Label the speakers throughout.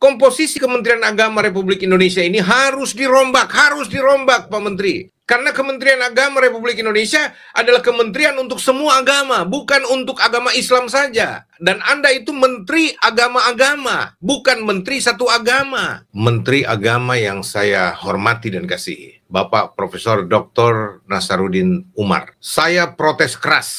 Speaker 1: komposisi Kementerian Agama Republik Indonesia ini harus dirombak Pak Menteri. Karena Kementerian Agama Republik Indonesia adalah kementerian untuk semua agama, bukan untuk agama Islam saja. Dan Anda itu menteri agama-agama, bukan menteri satu agama. Menteri agama yang saya hormati dan kasihi, Bapak Profesor Dr. Nasaruddin Umar. Saya protes keras.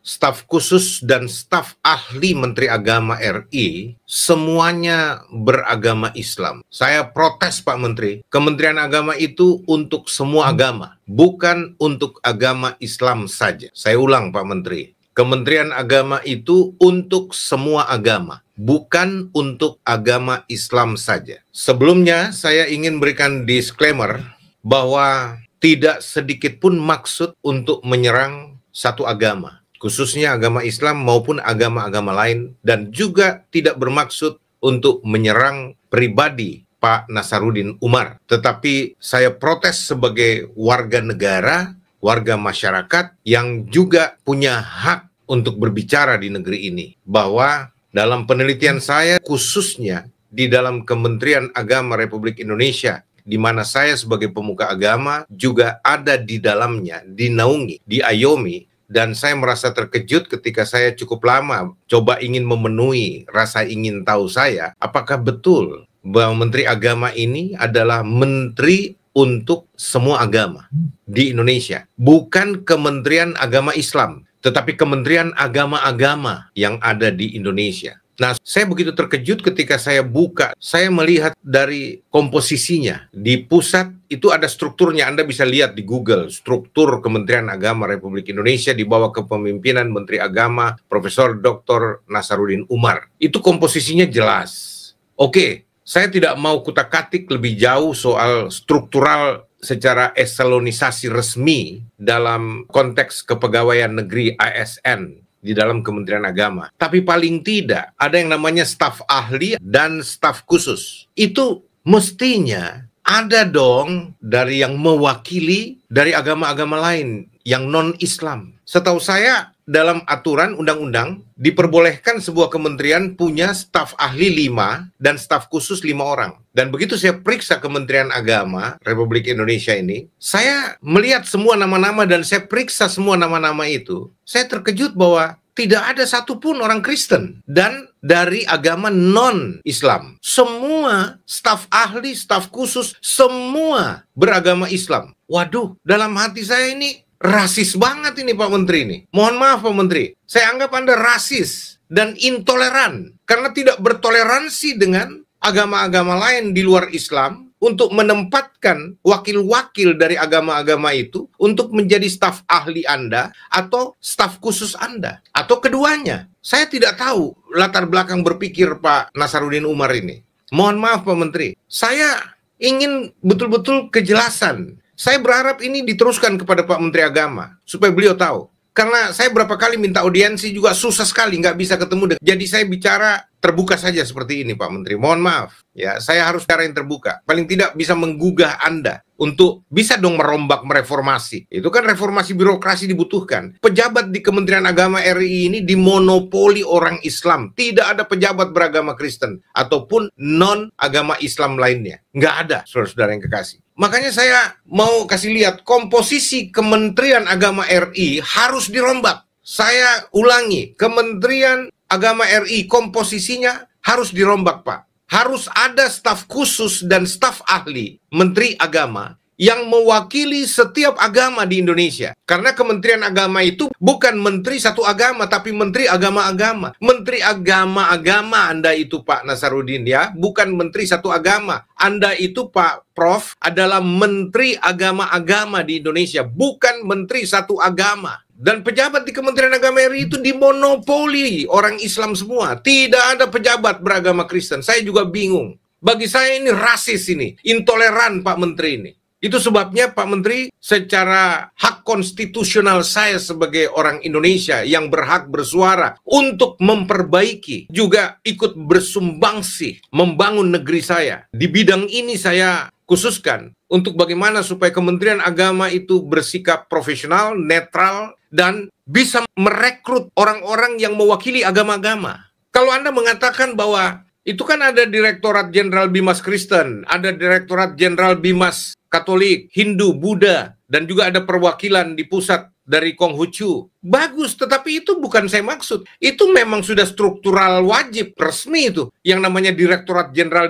Speaker 1: Staf khusus dan staf ahli Menteri Agama RI semuanya beragama Islam. Saya protes Pak Menteri, Kementerian Agama itu untuk semua agama, bukan untuk agama Islam saja. Saya ulang Pak Menteri, Kementerian Agama itu untuk semua agama, bukan untuk agama Islam saja. Sebelumnya saya ingin berikan disclaimer bahwa tidak sedikit pun maksud untuk menyerang satu agama, khususnya agama Islam maupun agama-agama lain, dan juga tidak bermaksud untuk menyerang pribadi Pak Nasaruddin Umar. Tetapi saya protes sebagai warga negara, warga masyarakat yang juga punya hak untuk berbicara di negeri ini. Bahwa dalam penelitian saya, khususnya di dalam Kementerian Agama Republik Indonesia, di mana saya sebagai pemuka agama juga ada di dalamnya, dinaungi, diayomi. Dan saya merasa terkejut ketika saya cukup lama coba ingin memenuhi rasa ingin tahu saya, apakah betul bahwa Menteri Agama ini adalah menteri untuk semua agama di Indonesia. Bukan Kementerian Agama Islam, tetapi Kementerian Agama-agama yang ada di Indonesia. Nah, saya begitu terkejut ketika saya buka, saya melihat dari komposisinya. Di pusat itu ada strukturnya, Anda bisa lihat di Google, struktur Kementerian Agama Republik Indonesia di bawah kepemimpinan Menteri Agama Profesor Dr. Nasaruddin Umar. Itu komposisinya jelas. Oke, saya tidak mau kutak-katik lebih jauh soal struktural secara eselonisasi resmi dalam konteks kepegawaian negeri ASN di dalam Kementerian Agama. Tapi paling tidak ada yang namanya staf ahli dan staf khusus. Itu mestinya ada dong dari yang mewakili dari agama-agama lain yang non-Islam. Setahu saya dalam aturan undang-undang diperbolehkan sebuah kementerian punya staf ahli 5 dan staf khusus 5 orang. Dan begitu saya periksa Kementerian Agama Republik Indonesia ini, saya melihat semua nama-nama dan saya periksa semua nama-nama itu. Saya terkejut bahwa tidak ada satupun orang Kristen dan dari agama non-Islam. Semua staf ahli, staf khusus, semua beragama Islam. Waduh, dalam hati saya ini rasis banget ini Pak Menteri ini. Mohon maaf Pak Menteri, saya anggap Anda rasis dan intoleran karena tidak bertoleransi dengan agama-agama lain di luar Islam untuk menempatkan wakil-wakil dari agama-agama itu untuk menjadi staf ahli Anda atau staf khusus Anda atau keduanya. Saya tidak tahu latar belakang berpikir Pak Nasaruddin Umar ini. Mohon maaf Pak Menteri, saya ingin betul-betul kejelasan. Saya berharap ini diteruskan kepada Pak Menteri Agama supaya beliau tahu. Karena saya berapa kali minta audiensi juga susah sekali, nggak bisa ketemu. Jadi saya bicara terbuka saja seperti ini Pak Menteri. Mohon maaf, ya saya harus cara yang terbuka. Paling tidak bisa menggugah Anda untuk bisa dong merombak mereformasi. Itu kan reformasi birokrasi dibutuhkan. Pejabat di Kementerian Agama RI ini dimonopoli orang Islam. Tidak ada pejabat beragama Kristen ataupun non-agama Islam lainnya. Nggak ada, saudara-saudara yang kekasih. Makanya saya mau kasih lihat komposisi Kementerian Agama RI harus dirombak. Saya ulangi, Kementerian Agama RI komposisinya harus dirombak Pak. Harus ada staf khusus dan staf ahli Menteri Agama yang mewakili setiap agama di Indonesia. Karena Kementerian Agama itu bukan menteri satu agama, tapi menteri agama-agama. Menteri agama-agama Anda itu Pak Nasaruddin ya, bukan menteri satu agama. Anda itu Pak Prof adalah menteri agama-agama di Indonesia, bukan menteri satu agama. Dan pejabat di Kementerian Agama RI itu dimonopoli orang Islam semua. Tidak ada pejabat beragama Kristen. Saya juga bingung. Bagi saya ini rasis ini, intoleran Pak Menteri ini. Itu sebabnya Pak Menteri, secara hak konstitusional saya sebagai orang Indonesia yang berhak bersuara untuk memperbaiki, juga ikut bersumbangsi membangun negeri saya. Di bidang ini saya khususkan untuk bagaimana supaya Kementerian Agama itu bersikap profesional, netral, dan bisa merekrut orang-orang yang mewakili agama-agama. Kalau Anda mengatakan bahwa Itu kan ada Direktorat Jenderal Bimas Kristen, ada Direktorat Jenderal Bimas Katolik, Hindu, Buddha, dan juga ada perwakilan di pusat dari Konghucu. Bagus, tetapi itu bukan saya maksud. Itu memang sudah struktural wajib, resmi itu. Yang namanya Direktorat Jenderal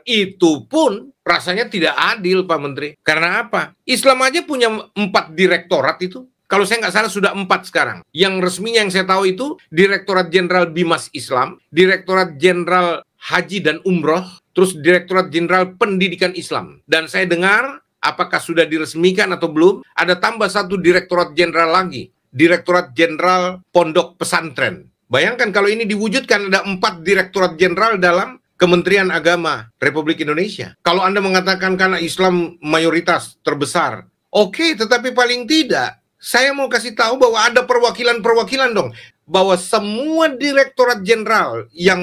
Speaker 1: itu pun rasanya tidak adil, Pak Menteri. Karena apa? Islam aja punya 4 direktorat itu. Kalau saya nggak salah sudah 4 sekarang. Yang resminya yang saya tahu itu Direktorat Jenderal Bimas Islam, Direktorat Jenderal Haji dan Umroh, terus Direktorat Jenderal Pendidikan Islam. Dan saya dengar, apakah sudah diresmikan atau belum, ada tambah 1 Direktorat Jenderal lagi, Direktorat Jenderal Pondok Pesantren. Bayangkan kalau ini diwujudkan ada 4 Direktorat Jenderal dalam Kementerian Agama Republik Indonesia. Kalau Anda mengatakan karena Islam mayoritas terbesar, oke, tetapi paling tidak saya mau kasih tahu bahwa ada perwakilan-perwakilan dong. Bahwa semua Direktorat Jenderal yang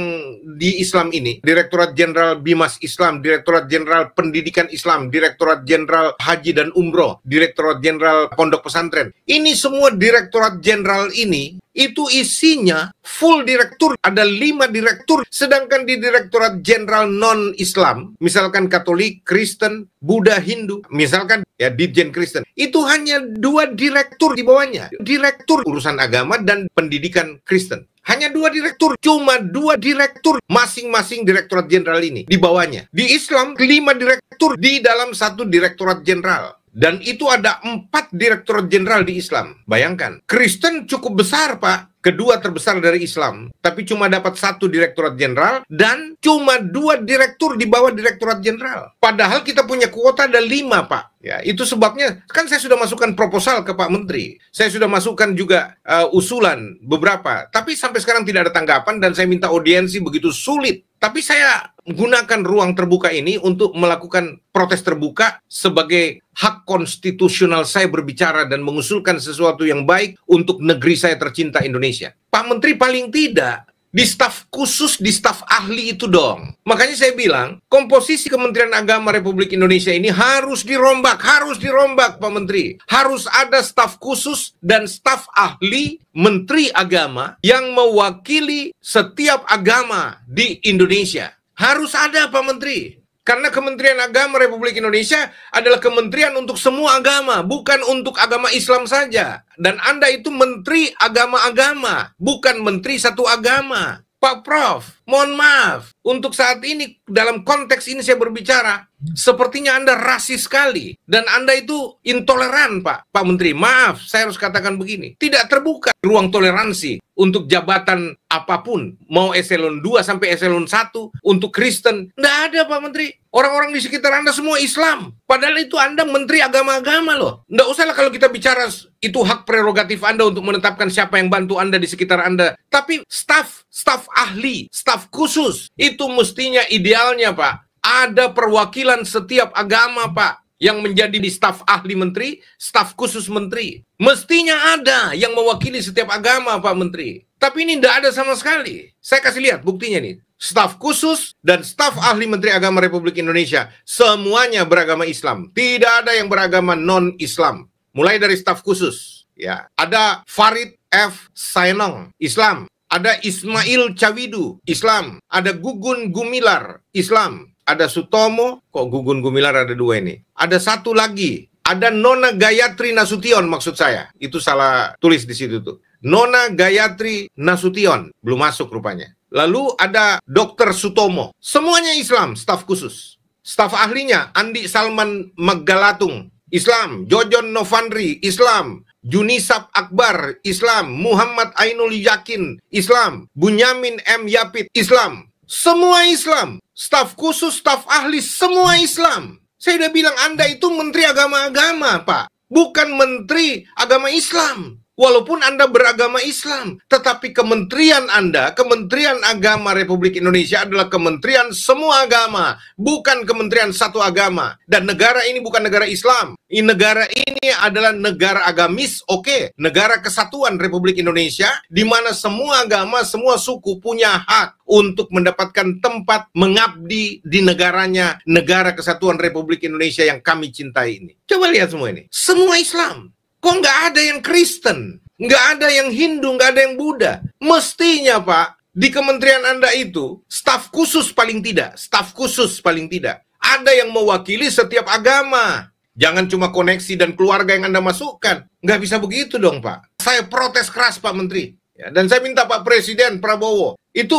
Speaker 1: di Islam ini, Direktorat Jenderal Bimas Islam, Direktorat Jenderal Pendidikan Islam, Direktorat Jenderal Haji dan Umroh, Direktorat Jenderal Pondok Pesantren. Ini semua Direktorat Jenderal ini, itu isinya full direktur, ada 5 direktur, sedangkan di Direktorat Jenderal non-Islam, misalkan Katolik, Kristen, Buddha, Hindu, misalkan ya Ditjen Kristen, itu hanya 2 direktur di bawahnya, direktur urusan agama dan pendidikan Kristen. Hanya 2 direktur, cuma 2 direktur masing-masing Direktorat Jenderal ini di bawahnya. Di Islam 5 direktur di dalam 1 Direktorat Jenderal. Dan itu ada 4 Direktorat Jenderal di Islam. Bayangkan, Kristen cukup besar, Pak. Kedua terbesar dari Islam. Tapi cuma dapat 1 Direktorat Jenderal dan cuma 2 direktur di bawah Direktorat Jenderal. Padahal kita punya kuota ada 5, Pak. Ya, itu sebabnya, kan saya sudah masukkan proposal ke Pak Menteri. Saya sudah masukkan juga usulan beberapa. Tapi sampai sekarang tidak ada tanggapan dan saya minta audiensi begitu sulit. Tapi saya gunakan ruang terbuka ini untuk melakukan protes terbuka sebagai hak konstitusional saya berbicara dan mengusulkan sesuatu yang baik untuk negeri saya tercinta Indonesia. Pak Menteri paling tidak di staf khusus, di staf ahli itu dong. Makanya saya bilang, komposisi Kementerian Agama Republik Indonesia ini harus dirombak Pak Menteri. Harus ada staf khusus dan staf ahli Menteri Agama yang mewakili setiap agama di Indonesia. Harus ada, Pak Menteri. Karena Kementerian Agama Republik Indonesia adalah kementerian untuk semua agama, bukan untuk agama Islam saja. Dan Anda itu menteri agama-agama, bukan menteri satu agama. Pak Prof, mohon maaf, untuk saat ini, dalam konteks ini saya berbicara, sepertinya Anda rasis sekali. Dan Anda itu intoleran, Pak Menteri. Maaf, saya harus katakan begini. Tidak terbuka ruang toleransi untuk jabatan apapun. Mau eselon 2 sampai eselon 1, untuk Kristen. Nggak ada, Pak Menteri. Orang-orang di sekitar Anda semua Islam. Padahal itu Anda menteri agama-agama loh. Nggak usah lah kalau kita bicara itu hak prerogatif Anda untuk menetapkan siapa yang bantu Anda di sekitar Anda. Tapi staf ahli, staf khusus, itu mestinya idealnya, Pak. Ada perwakilan setiap agama, Pak, yang menjadi di staf ahli menteri, staf khusus menteri. Mestinya ada yang mewakili setiap agama, Pak Menteri. Tapi ini tidak ada sama sekali. Saya kasih lihat buktinya nih. Staf khusus dan staf ahli Menteri Agama Republik Indonesia, semuanya beragama Islam. Tidak ada yang beragama non-Islam. Mulai dari staf khusus, ya. Ada Farid F. Saenong, Islam. Ada Ismail Cawidu, Islam. Ada Gugun Gumilar, Islam. Ada Sutomo, kok Gugun Gumilar ada 2 ini. Ada 1 lagi, ada Nona Gayatri Nasution maksud saya. Itu salah tulis di situ tuh. Nona Gayatri Nasution, belum masuk rupanya. Lalu ada Dr. Sutomo, semuanya Islam, staf khusus. Staf ahlinya Andi Salman Maggalatung, Islam. Jojon Novandri, Islam. Junisab Akbar, Islam. Muhammad Ainul Yakin, Islam. Bunyamin M. Yapit, Islam. Semua Islam. Staf khusus, staf ahli, semua Islam. Saya udah bilang Anda itu menteri agama-agama, Pak. Bukan menteri agama Islam. Walaupun Anda beragama Islam, tetapi kementerian Anda, Kementerian Agama Republik Indonesia adalah kementerian semua agama, bukan kementerian satu agama. Dan negara ini bukan negara Islam. Negara ini adalah negara agamis, oke. Negara kesatuan Republik Indonesia, di mana semua agama, semua suku punya hak untuk mendapatkan tempat mengabdi di negaranya, negara kesatuan Republik Indonesia yang kami cintai ini. Coba lihat semua ini. Semua Islam. Kok nggak ada yang Kristen? Nggak ada yang Hindu, nggak ada yang Buddha? Mestinya, Pak, Di kementerian Anda itu, staf khusus paling tidak, ada yang mewakili setiap agama. Jangan cuma koneksi dan keluarga yang Anda masukkan. Nggak bisa begitu dong, Pak. Saya protes keras, Pak Menteri. Ya, dan saya minta Pak Presiden Prabowo, itu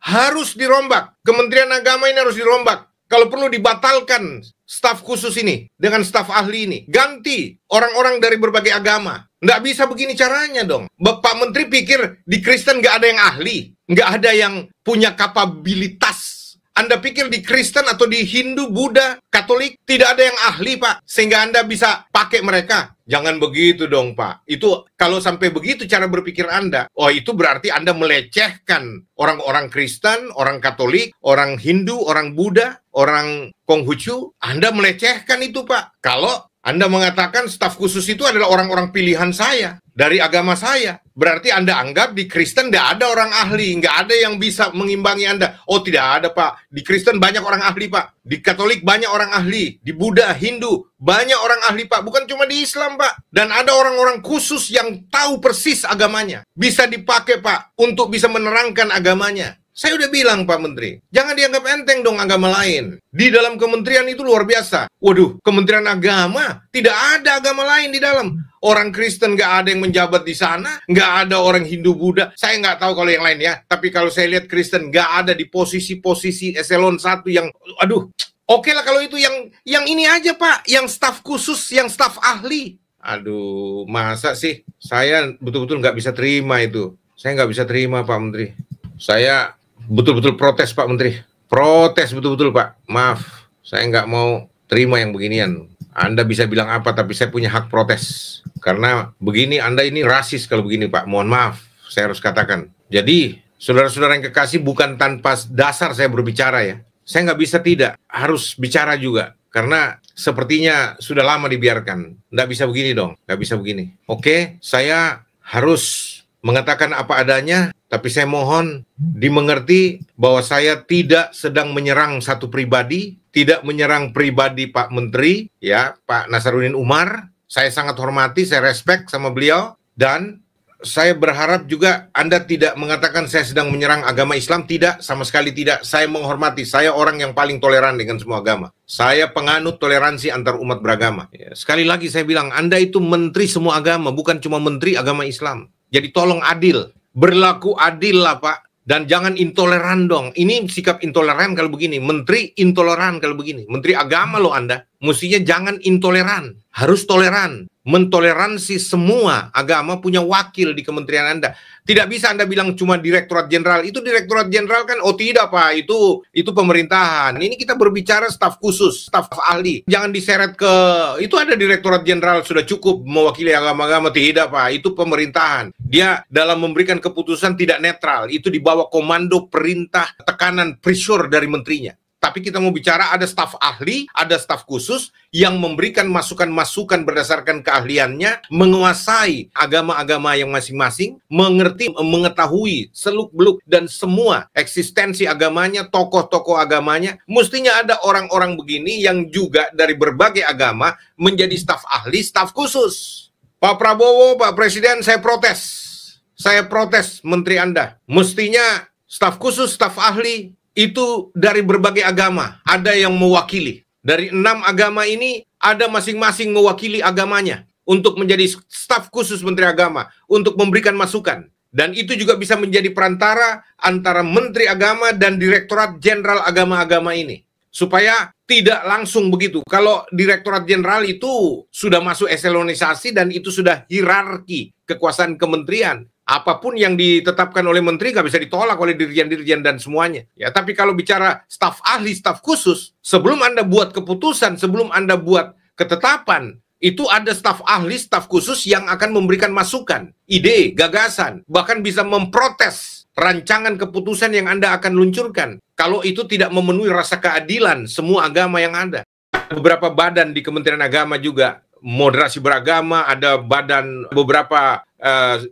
Speaker 1: harus dirombak. Kementerian Agama ini harus dirombak. Kalau perlu dibatalkan staf khusus ini dengan staf ahli ini. Ganti orang-orang dari berbagai agama. Nggak bisa begini caranya dong. Pak Menteri pikir di Kristen nggak ada yang ahli. Nggak ada yang punya kapabilitas. Anda pikir di Kristen atau di Hindu, Buddha, Katolik tidak ada yang ahli, Pak, sehingga Anda bisa pakai mereka? Jangan begitu dong, Pak. Itu kalau sampai begitu cara berpikir Anda, oh itu berarti Anda melecehkan orang-orang Kristen, orang Katolik, orang Hindu, orang Buddha, orang Konghucu. Anda melecehkan itu, Pak. Kalau Anda mengatakan staf khusus itu adalah orang-orang pilihan saya, dari agama saya. Berarti Anda anggap di Kristen tidak ada orang ahli, nggak ada yang bisa mengimbangi Anda. Oh tidak ada, Pak. Di Kristen banyak orang ahli, Pak. Di Katolik banyak orang ahli. Di Buddha, Hindu, banyak orang ahli, Pak. Bukan cuma di Islam, Pak. Dan ada orang-orang khusus yang tahu persis agamanya. Bisa dipakai, Pak, untuk bisa menerangkan agamanya. Saya udah bilang, Pak Menteri, jangan dianggap enteng dong agama lain. Di dalam kementerian itu luar biasa. Waduh, Kementerian Agama, tidak ada agama lain di dalam. Orang Kristen nggak ada yang menjabat di sana, nggak ada orang Hindu, Buddha. Saya nggak tahu kalau yang lain ya. Tapi kalau saya lihat Kristen nggak ada di posisi-posisi eselon 1 yang, aduh, oke lah kalau itu yang ini aja, Pak, yang staf khusus, yang staf ahli. Aduh, masa sih? Saya betul-betul nggak bisa terima itu. Saya nggak bisa terima, Pak Menteri. Saya betul-betul protes, Pak Menteri. Protes betul-betul, Pak. Maaf, saya nggak mau terima yang beginian. Anda bisa bilang apa, tapi saya punya hak protes. Karena begini, Anda ini rasis kalau begini, Pak. Mohon maaf, saya harus katakan. Jadi, saudara-saudara yang kekasih, bukan tanpa dasar saya berbicara ya. Saya nggak bisa tidak, harus bicara juga. Karena sepertinya sudah lama dibiarkan. Nggak bisa begini dong, nggak bisa begini. Oke, saya harus mengatakan apa adanya, tapi saya mohon dimengerti bahwa saya tidak sedang menyerang satu pribadi, tidak menyerang pribadi Pak Menteri, ya, Pak Nasaruddin Umar. Saya sangat hormati, saya respect sama beliau, dan saya berharap juga Anda tidak mengatakan saya sedang menyerang agama Islam. Tidak, sama sekali tidak. Saya menghormati, saya orang yang paling toleran dengan semua agama. Saya penganut toleransi antar umat beragama. Ya, sekali lagi saya bilang, Anda itu menteri semua agama, bukan cuma menteri agama Islam. Jadi tolong adil, berlaku adil lah, Pak. Dan jangan intoleran dong. Ini sikap intoleran kalau begini. Menteri intoleran kalau begini. Menteri agama loh Anda. Mestinya jangan intoleran. Harus toleran. Mentoleransi semua agama, punya wakil di kementerian Anda. Tidak bisa Anda bilang cuma Direktorat Jenderal. Itu Direktorat Jenderal kan, oh tidak Pak, itu pemerintahan. Ini kita berbicara staf khusus, staf ahli. Jangan diseret ke, itu ada Direktorat Jenderal sudah cukup mewakili agama-agama. Tidak Pak, itu pemerintahan. Dia dalam memberikan keputusan tidak netral. Itu di bawah komando, perintah, tekanan, pressure dari menterinya. Tapi kita mau bicara ada staf ahli, ada staf khusus yang memberikan masukan-masukan berdasarkan keahliannya, menguasai agama-agama yang masing-masing, mengerti, mengetahui seluk-beluk dan semua eksistensi agamanya, tokoh-tokoh agamanya. Mestinya ada orang-orang begini yang juga dari berbagai agama menjadi staf ahli, staf khusus. Pak Prabowo, Pak Presiden, saya protes. Saya protes Menteri Anda. Mestinya staf khusus, staf ahli, itu dari berbagai agama, ada yang mewakili. Dari 6 agama ini, ada masing-masing mewakili agamanya untuk menjadi staf khusus Menteri Agama, untuk memberikan masukan. Dan itu juga bisa menjadi perantara antara Menteri Agama dan Direktorat Jenderal Agama-agama ini. Supaya tidak langsung begitu. Kalau Direktorat Jenderal itu sudah masuk eselonisasi dan itu sudah hierarki kekuasaan kementerian. Apapun yang ditetapkan oleh menteri nggak bisa ditolak oleh dirjen-dirjen dan semuanya. Ya, tapi kalau bicara staf ahli, staf khusus, sebelum Anda buat keputusan, sebelum Anda buat ketetapan, itu ada staf ahli, staf khusus yang akan memberikan masukan, ide, gagasan, bahkan bisa memprotes rancangan keputusan yang Anda akan luncurkan. Kalau itu tidak memenuhi rasa keadilan semua agama yang ada. Beberapa badan di Kementerian Agama juga, moderasi beragama, ada badan beberapa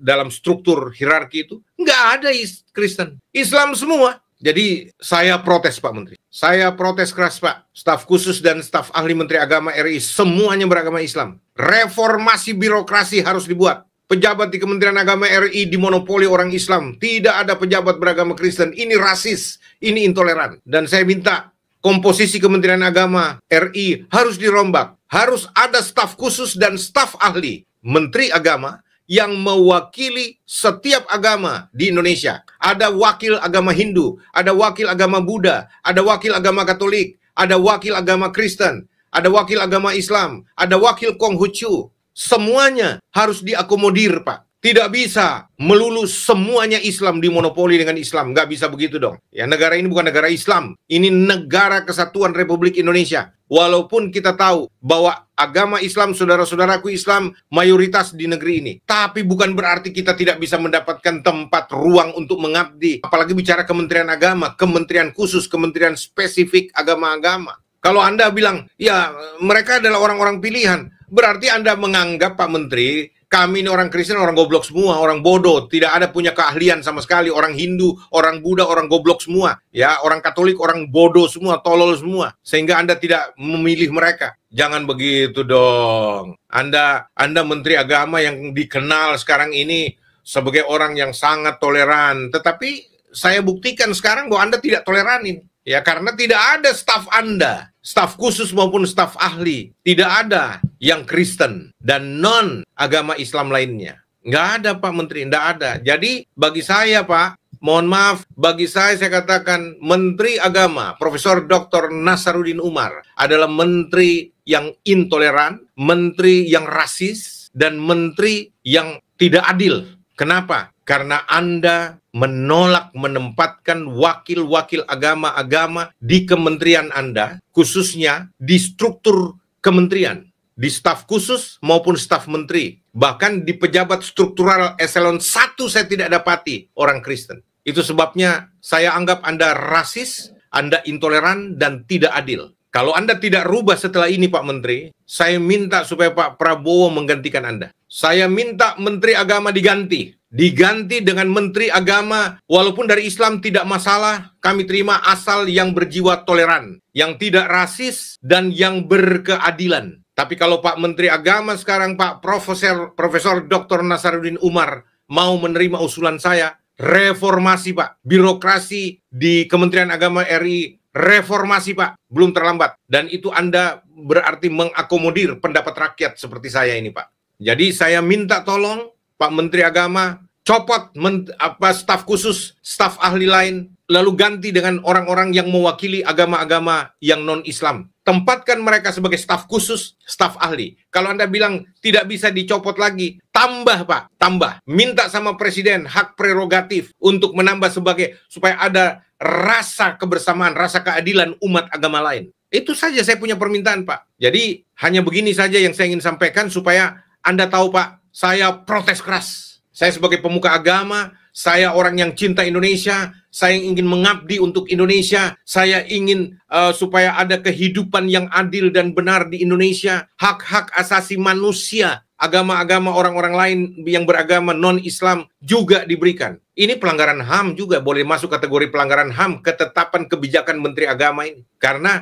Speaker 1: dalam struktur hierarki itu nggak ada Kristen, Islam semua. Jadi saya protes Pak Menteri, saya protes keras Pak. Staf khusus dan staf ahli Menteri Agama RI semuanya beragama Islam. Reformasi birokrasi harus dibuat. pejabat di Kementerian Agama RI dimonopoli orang Islam. Tidak ada pejabat beragama Kristen. Ini rasis, ini intoleran. Dan saya minta komposisi Kementerian Agama RI harus dirombak. Harus ada staf khusus dan staf ahli. Menteri Agama yang mewakili setiap agama di Indonesia. Ada wakil agama Hindu, ada wakil agama Buddha, ada wakil agama Katolik, ada wakil agama Kristen, ada wakil agama Islam, ada wakil Konghucu. Semuanya harus diakomodir, Pak. Tidak bisa melulu semuanya Islam dimonopoli dengan Islam. Nggak bisa begitu dong. Ya, negara ini bukan negara Islam. Ini negara kesatuan Republik Indonesia. Walaupun kita tahu bahwa agama Islam, saudara-saudaraku Islam, mayoritas di negeri ini. Tapi bukan berarti kita tidak bisa mendapatkan tempat ruang untuk mengabdi. Apalagi bicara Kementerian Agama, kementerian khusus, kementerian spesifik agama-agama. Kalau Anda bilang, ya mereka adalah orang-orang pilihan, berarti Anda menganggap Pak Menteri, kami ini orang Kristen, orang goblok semua, orang bodoh, tidak ada punya keahlian sama sekali. Orang Hindu, orang Buddha, orang goblok semua. Ya, orang Katolik, orang bodoh semua, tolol semua. Sehingga Anda tidak memilih mereka. Jangan begitu dong. Anda Menteri Agama yang dikenal sekarang ini sebagai orang yang sangat toleran. Tetapi saya buktikan sekarang bahwa Anda tidak toleran ini. Ya, karena tidak ada staf Anda, staf khusus maupun staf ahli, tidak ada yang Kristen dan non agama Islam lainnya. Nggak ada Pak Menteri, nggak ada. Jadi bagi saya Pak, mohon maaf, bagi saya katakan Menteri Agama, Profesor Dr. Nasaruddin Umar adalah menteri yang intoleran, menteri yang rasis, dan menteri yang tidak adil. Kenapa? Karena Anda menolak menempatkan wakil-wakil agama-agama di kementerian Anda, khususnya di struktur kementerian, di staf khusus maupun staf menteri. Bahkan di pejabat struktural eselon 1 saya tidak dapati orang Kristen. Itu sebabnya saya anggap Anda rasis, Anda intoleran, dan tidak adil. Kalau Anda tidak rubah setelah ini Pak Menteri, saya minta supaya Pak Prabowo menggantikan Anda. Saya minta Menteri Agama diganti dengan Menteri Agama, walaupun dari Islam tidak masalah, kami terima asal yang berjiwa toleran, yang tidak rasis, dan yang berkeadilan. Tapi kalau Pak Menteri Agama sekarang, Pak Profesor Dr. Nasaruddin Umar, mau menerima usulan saya, reformasi Pak, birokrasi di Kementerian Agama RI, reformasi Pak, belum terlambat. Dan itu Anda berarti mengakomodir pendapat rakyat seperti saya ini Pak. Jadi saya minta tolong Pak Menteri Agama, copot staf khusus, staf ahli lain, lalu ganti dengan orang-orang yang mewakili agama-agama yang non-Islam. Tempatkan mereka sebagai staf khusus, staf ahli. Kalau Anda bilang tidak bisa dicopot lagi, tambah Pak, tambah. Minta sama Presiden hak prerogatif untuk menambah supaya ada rasa kebersamaan, rasa keadilan umat agama lain. Itu saja saya punya permintaan Pak. Jadi hanya begini saja yang saya ingin sampaikan supaya Anda tahu Pak, saya protes keras. Saya sebagai pemuka agama, saya orang yang cinta Indonesia, saya ingin mengabdi untuk Indonesia, saya ingin supaya ada kehidupan yang adil dan benar di Indonesia, hak-hak asasi manusia, agama-agama orang-orang lain yang beragama non-Islam juga diberikan. Ini pelanggaran HAM juga, boleh masuk kategori pelanggaran HAM, ketetapan kebijakan Menteri Agama ini. Karena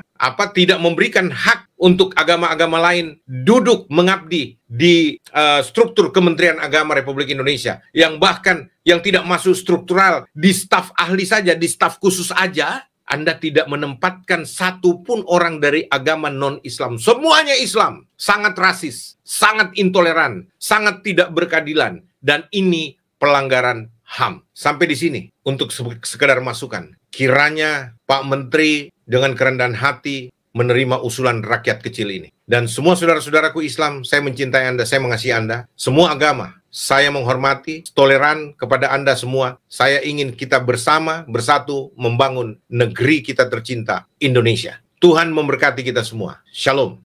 Speaker 1: tidak memberikan hak untuk agama-agama lain duduk mengabdi di struktur Kementerian Agama Republik Indonesia. Yang bahkan yang tidak masuk struktural, di staf ahli saja, di staf khusus aja, Anda tidak menempatkan satupun orang dari agama non-Islam. Semuanya Islam, sangat rasis, sangat intoleran, sangat tidak berkeadilan. Dan ini pelanggaran HAM. Sampai di sini untuk sekedar masukan. Kiranya Pak Menteri dengan kerendahan hati menerima usulan rakyat kecil ini. Dan semua saudara-saudaraku Islam, saya mencintai Anda, saya mengasihi Anda. Semua agama, saya menghormati, toleran kepada Anda semua. Saya ingin kita bersama, bersatu, membangun negeri kita tercinta, Indonesia. Tuhan memberkati kita semua. Shalom.